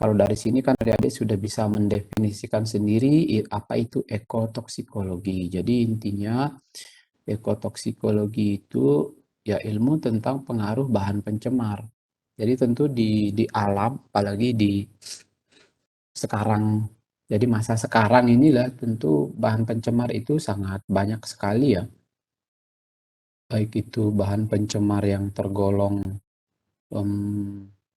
Kalau dari sini kan adik-adik sudah bisa mendefinisikan sendiri apa itu ekotoksikologi. Jadi intinya ekotoksikologi itu ya ilmu tentang pengaruh bahan pencemar. Jadi tentu di alam, apalagi di sekarang, jadi masa sekarang inilah tentu bahan pencemar itu sangat banyak sekali ya. Baik itu bahan pencemar yang tergolong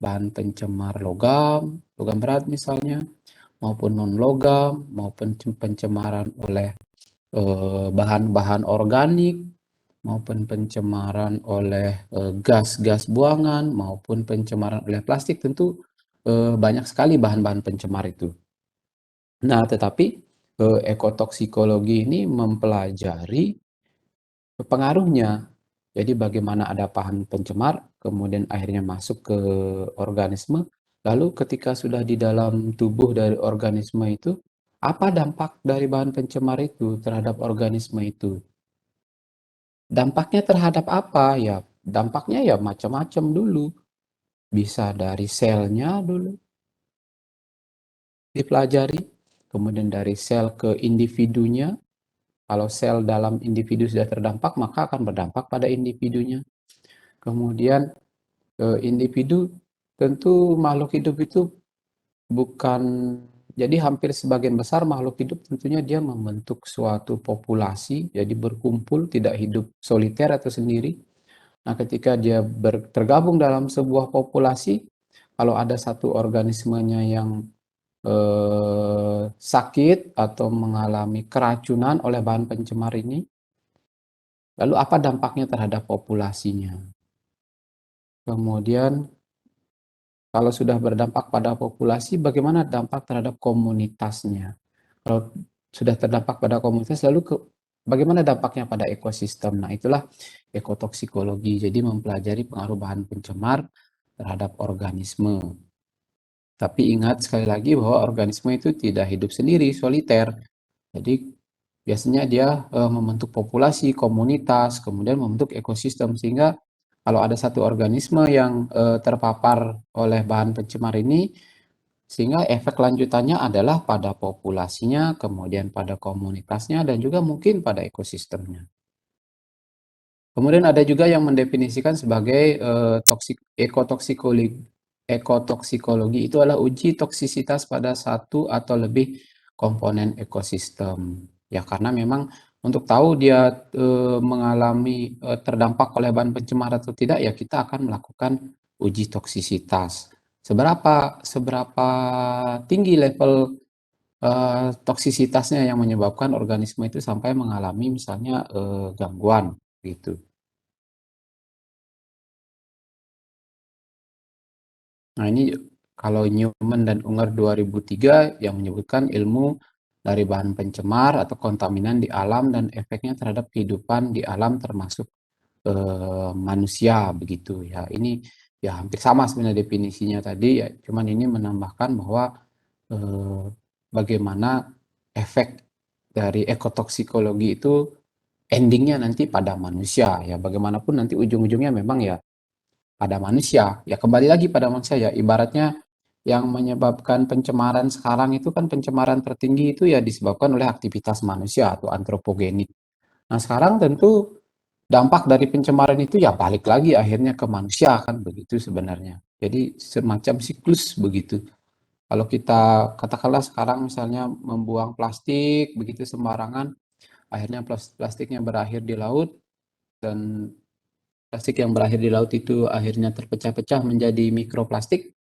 bahan pencemar logam, logam berat misalnya, maupun non-logam, maupun pencemaran oleh bahan-bahan organik, maupun pencemaran oleh gas-gas buangan, maupun pencemaran oleh plastik, tentu banyak sekali bahan-bahan pencemar itu. Nah, tetapi ekotoksikologi ini mempelajari pengaruhnya. Jadi bagaimana ada bahan pencemar, kemudian akhirnya masuk ke organisme, lalu ketika sudah di dalam tubuh dari organisme itu, apa dampak dari bahan pencemar itu terhadap organisme itu? Dampaknya terhadap apa? Ya, dampaknya ya macam-macam dulu. Bisa dari selnya dulu dipelajari, kemudian dari sel ke individunya. Kalau sel dalam individu sudah terdampak, maka akan berdampak pada individunya. Kemudian individu, tentu makhluk hidup itu bukan, jadi hampir sebagian besar makhluk hidup tentunya dia membentuk suatu populasi, jadi berkumpul, tidak hidup soliter atau sendiri. Nah, ketika dia tergabung dalam sebuah populasi, kalau ada satu organismenya yang sakit atau mengalami keracunan oleh bahan pencemar ini, lalu apa dampaknya terhadap populasinya? Kemudian kalau sudah berdampak pada populasi, bagaimana dampak terhadap komunitasnya? Kalau sudah terdampak pada komunitas, lalu bagaimana dampaknya pada ekosistem? Nah, itulah ekotoksikologi. Jadi mempelajari pengaruh bahan pencemar terhadap organisme. Tapi ingat sekali lagi bahwa organisme itu tidak hidup sendiri, soliter. Jadi biasanya dia membentuk populasi, komunitas, kemudian membentuk ekosistem. Sehingga kalau ada satu organisme yang terpapar oleh bahan pencemar ini, sehingga efek lanjutannya adalah pada populasinya, kemudian pada komunitasnya, dan juga mungkin pada ekosistemnya. Kemudian ada juga yang mendefinisikan sebagai ekotoksikologi. Ekotoksikologi itu adalah uji toksisitas pada satu atau lebih komponen ekosistem. Ya, karena memang untuk tahu dia mengalami terdampak oleh bahan pencemar atau tidak, ya kita akan melakukan uji toksisitas. Seberapa tinggi level toksisitasnya yang menyebabkan organisme itu sampai mengalami misalnya gangguan gitu. Nah, ini kalau Newman dan Unger 2003 yang menyebutkan ilmu dari bahan pencemar atau kontaminan di alam dan efeknya terhadap kehidupan di alam termasuk manusia begitu ya. Ini ya hampir sama sebenarnya definisinya tadi ya, cuman ini menambahkan bahwa eh, bagaimana efek dari ekotoksikologi itu endingnya nanti pada manusia ya. Bagaimanapun nanti ujung-ujungnya memang ya pada manusia. Ya kembali lagi pada manusia ya. Ibaratnya yang menyebabkan pencemaran sekarang itu kan pencemaran tertinggi itu ya disebabkan oleh aktivitas manusia atau antropogenik. Nah, sekarang tentu dampak dari pencemaran itu ya balik lagi akhirnya ke manusia kan begitu sebenarnya. Jadi semacam siklus begitu. Kalau kita katakanlah sekarang misalnya membuang plastik begitu sembarangan, akhirnya plastiknya berakhir di laut dan plastik yang berakhir di laut itu akhirnya terpecah-pecah menjadi mikroplastik.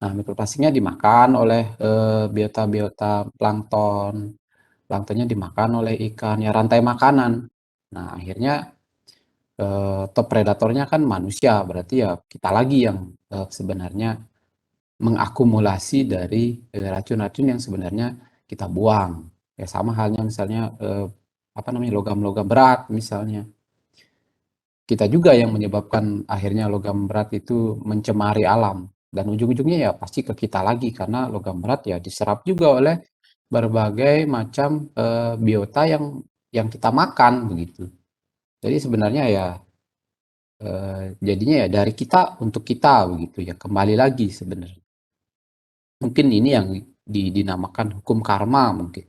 Nah, mikroplastiknya dimakan oleh biota-biota plankton. Planktonnya dimakan oleh ikan, ya rantai makanan. Nah, akhirnya top predatornya kan manusia, berarti ya kita lagi yang sebenarnya mengakumulasi dari racun-racun yang sebenarnya kita buang. Ya sama halnya misalnya apa namanya logam-logam berat misalnya. Kita juga yang menyebabkan akhirnya logam berat itu mencemari alam dan ujung-ujungnya ya pasti ke kita lagi karena logam berat ya diserap juga oleh berbagai macam biota yang kita makan begitu. Jadi sebenarnya ya jadinya ya dari kita untuk kita begitu ya kembali lagi sebenarnya. Mungkin ini yang dinamakan hukum karma mungkin.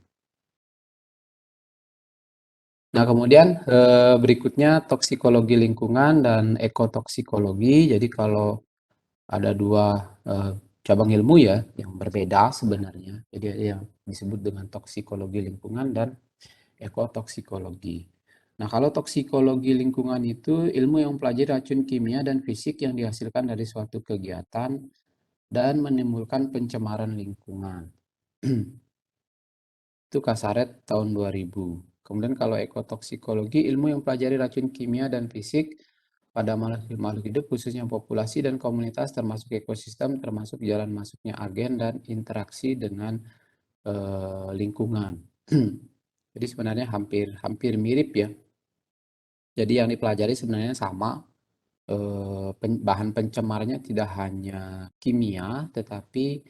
Nah, kemudian berikutnya toksikologi lingkungan dan ekotoksikologi. Jadi kalau ada dua eh, cabang ilmu ya yang berbeda sebenarnya. Jadi ada yang disebut dengan toksikologi lingkungan dan ekotoksikologi. Nah, kalau toksikologi lingkungan itu ilmu yang mempelajari racun kimia dan fisik yang dihasilkan dari suatu kegiatan dan menimbulkan pencemaran lingkungan. Itu Kasaret tahun 2000. Kemudian kalau ekotoksikologi, ilmu yang mempelajari racun kimia dan fisik pada makhluk hidup khususnya populasi dan komunitas termasuk ekosistem, termasuk jalan masuknya agen dan interaksi dengan lingkungan. Jadi sebenarnya hampir hampir mirip ya. Jadi yang dipelajari sebenarnya sama. Bahan pencemarnya tidak hanya kimia, tetapi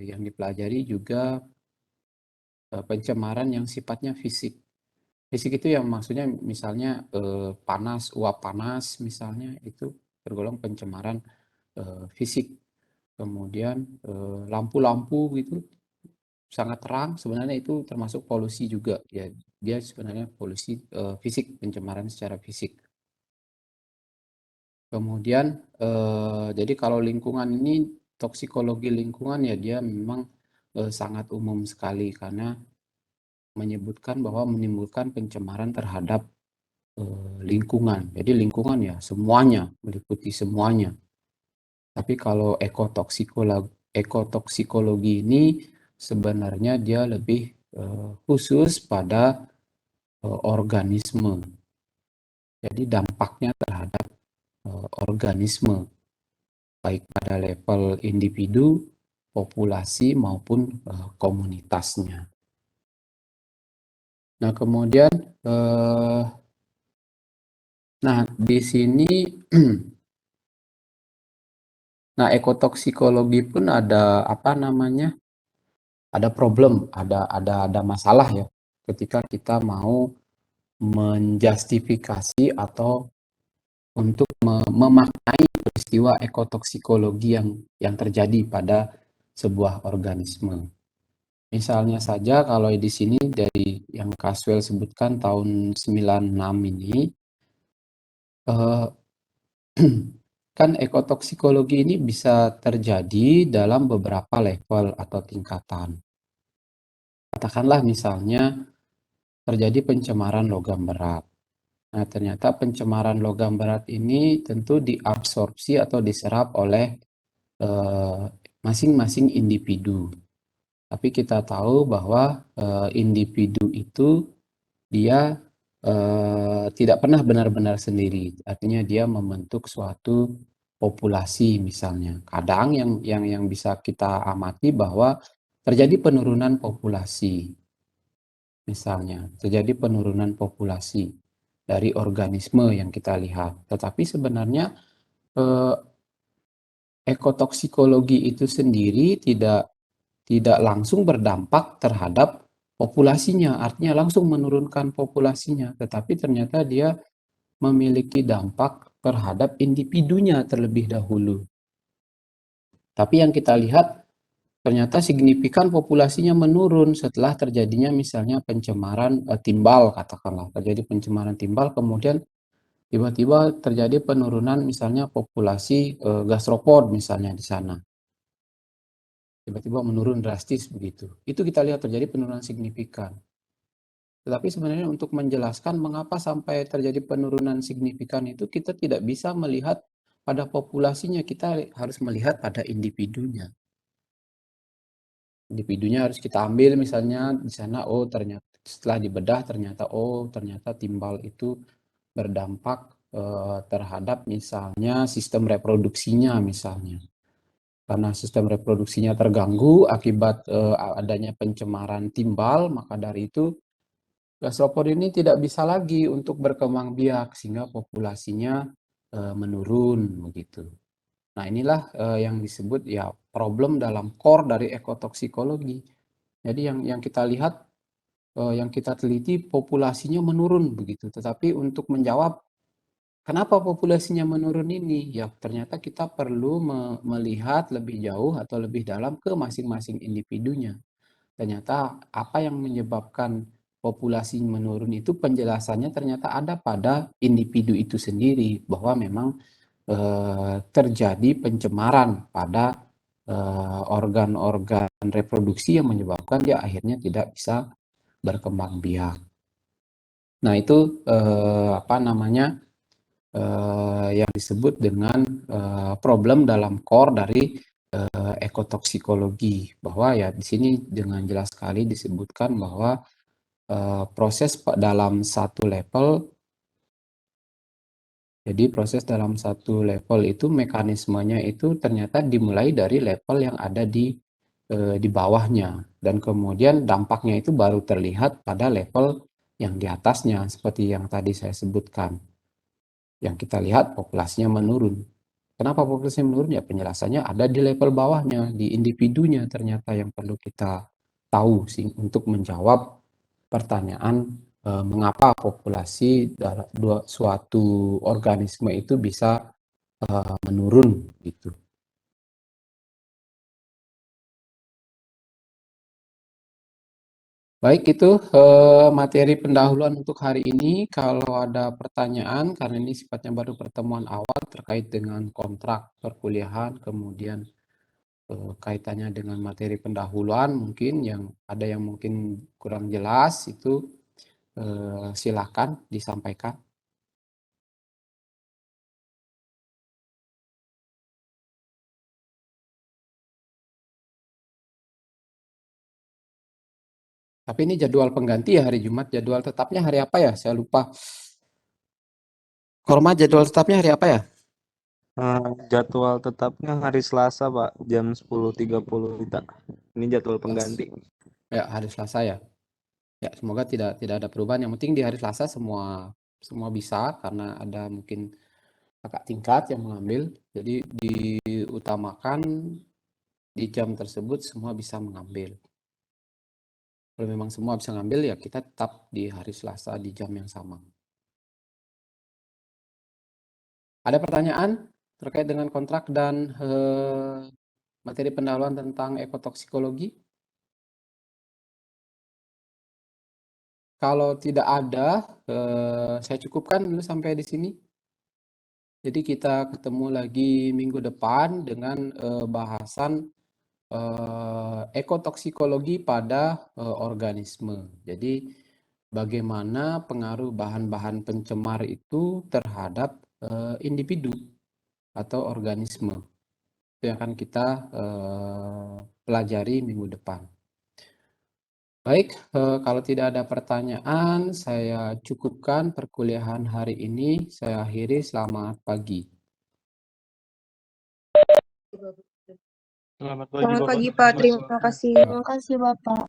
yang dipelajari juga pencemaran yang sifatnya fisik. Fisik itu yang maksudnya misalnya panas, uap panas misalnya itu tergolong pencemaran fisik. Kemudian lampu-lampu gitu sangat terang sebenarnya itu termasuk polusi juga ya. Dia sebenarnya polusi fisik, pencemaran secara fisik. Kemudian jadi kalau lingkungan ini toksikologi lingkungan ya dia memang sangat umum sekali karena menyebutkan bahwa menimbulkan pencemaran terhadap lingkungan. Jadi lingkungan ya semuanya, meliputi semuanya. Tapi kalau ekotoksikologi ini sebenarnya dia lebih khusus pada organisme. Jadi dampaknya terhadap organisme baik pada level individu, populasi maupun komunitasnya. Nah, kemudian nah di sini nah ekotoksikologi pun ada apa namanya? Ada problem, ada masalah ya ketika kita mau menjustifikasi atau untuk memaknai peristiwa ekotoksikologi yang terjadi pada sebuah organisme. Misalnya saja kalau di sini dari yang Caswell sebutkan tahun 96 ini eh, kan ekotoksikologi ini bisa terjadi dalam beberapa level atau tingkatan. Katakanlah misalnya terjadi pencemaran logam berat. Nah, ternyata pencemaran logam berat ini tentu diabsorpsi atau diserap oleh masing-masing individu. Tapi kita tahu bahwa individu itu dia tidak pernah benar-benar sendiri. Artinya dia membentuk suatu populasi misalnya. Kadang yang bisa kita amati bahwa terjadi penurunan populasi. Misalnya, terjadi penurunan populasi dari organisme yang kita lihat. Tetapi sebenarnya eh, ekotoksikologi itu sendiri tidak langsung berdampak terhadap populasinya, artinya langsung menurunkan populasinya, tetapi ternyata dia memiliki dampak terhadap individunya terlebih dahulu. Tapi yang kita lihat ternyata signifikan populasinya menurun setelah terjadinya misalnya pencemaran timbal, katakanlah terjadi pencemaran timbal, kemudian tiba-tiba terjadi penurunan misalnya populasi gastropod misalnya di sana. Tiba-tiba menurun drastis begitu. Itu kita lihat terjadi penurunan signifikan. Tetapi sebenarnya untuk menjelaskan mengapa sampai terjadi penurunan signifikan itu kita tidak bisa melihat pada populasinya, kita harus melihat pada individunya. Individunya harus kita ambil misalnya di sana, oh ternyata setelah dibedah ternyata timbal itu berdampak terhadap misalnya sistem reproduksinya misalnya. Karena sistem reproduksinya terganggu akibat adanya pencemaran timbal, maka dari itu gasopod ini tidak bisa lagi untuk berkembang biak sehingga populasinya menurun begitu. Nah, inilah yang disebut ya problem dalam core dari ekotoksikologi. Jadi yang kita lihat, yang kita teliti populasinya menurun begitu. Tetapi untuk menjawab Kenapa populasinya menurun ini? Ya, ternyata kita perlu melihat lebih jauh atau lebih dalam ke masing-masing individunya. Ternyata apa yang menyebabkan populasi menurun itu penjelasannya ternyata ada pada individu itu sendiri, bahwa memang terjadi pencemaran pada organ-organ reproduksi yang menyebabkan dia akhirnya tidak bisa berkembang biak. Nah, itu apa namanya, yang disebut dengan problem dalam core dari ekotoksikologi, bahwa ya di sini dengan jelas sekali disebutkan bahwa proses dalam satu level. Jadi proses dalam satu level itu mekanismenya itu ternyata dimulai dari level yang ada di bawahnya, dan kemudian dampaknya itu baru terlihat pada level yang di atasnya, seperti yang tadi saya sebutkan. Yang kita lihat populasinya menurun. Kenapa populasinya menurun? Ya penjelasannya ada di level bawahnya, di individunya ternyata yang perlu kita tahu sih untuk menjawab pertanyaan mengapa populasi dalam suatu organisme itu bisa menurun gitu. Baik, itu materi pendahuluan untuk hari ini. Kalau ada pertanyaan, karena ini sifatnya baru pertemuan awal terkait dengan kontrak perkuliahan, kemudian kaitannya dengan materi pendahuluan, mungkin yang ada yang mungkin kurang jelas itu silakan disampaikan. Tapi ini jadwal pengganti ya hari Jumat, jadwal tetapnya hari apa ya? Saya lupa. Korma, jadwal tetapnya hari apa ya? Jadwal tetapnya hari Selasa, Pak, jam 10.30 kita. Ini jadwal pengganti. Ya, hari Selasa ya. Ya, semoga tidak ada perubahan. Yang penting di hari Selasa semua bisa, karena ada mungkin kakak tingkat yang mengambil. Jadi diutamakan di jam tersebut semua bisa mengambil. Kalau memang semua bisa ngambil, ya kita tetap di hari Selasa di jam yang sama. Ada pertanyaan terkait dengan kontrak dan materi pendahuluan tentang ekotoksikologi? Kalau tidak ada, saya cukupkan dulu sampai di sini. Jadi kita ketemu lagi minggu depan dengan bahasan ekotoksikologi pada organisme. Jadi bagaimana pengaruh bahan-bahan pencemar itu terhadap individu atau organisme. Itu yang akan kita pelajari minggu depan. Baik, kalau tidak ada pertanyaan, saya cukupkan perkuliahan hari ini. Saya akhiri, selamat pagi. Selamat Selamat pagi, Pak. Terima kasih. Terima kasih, Bapak.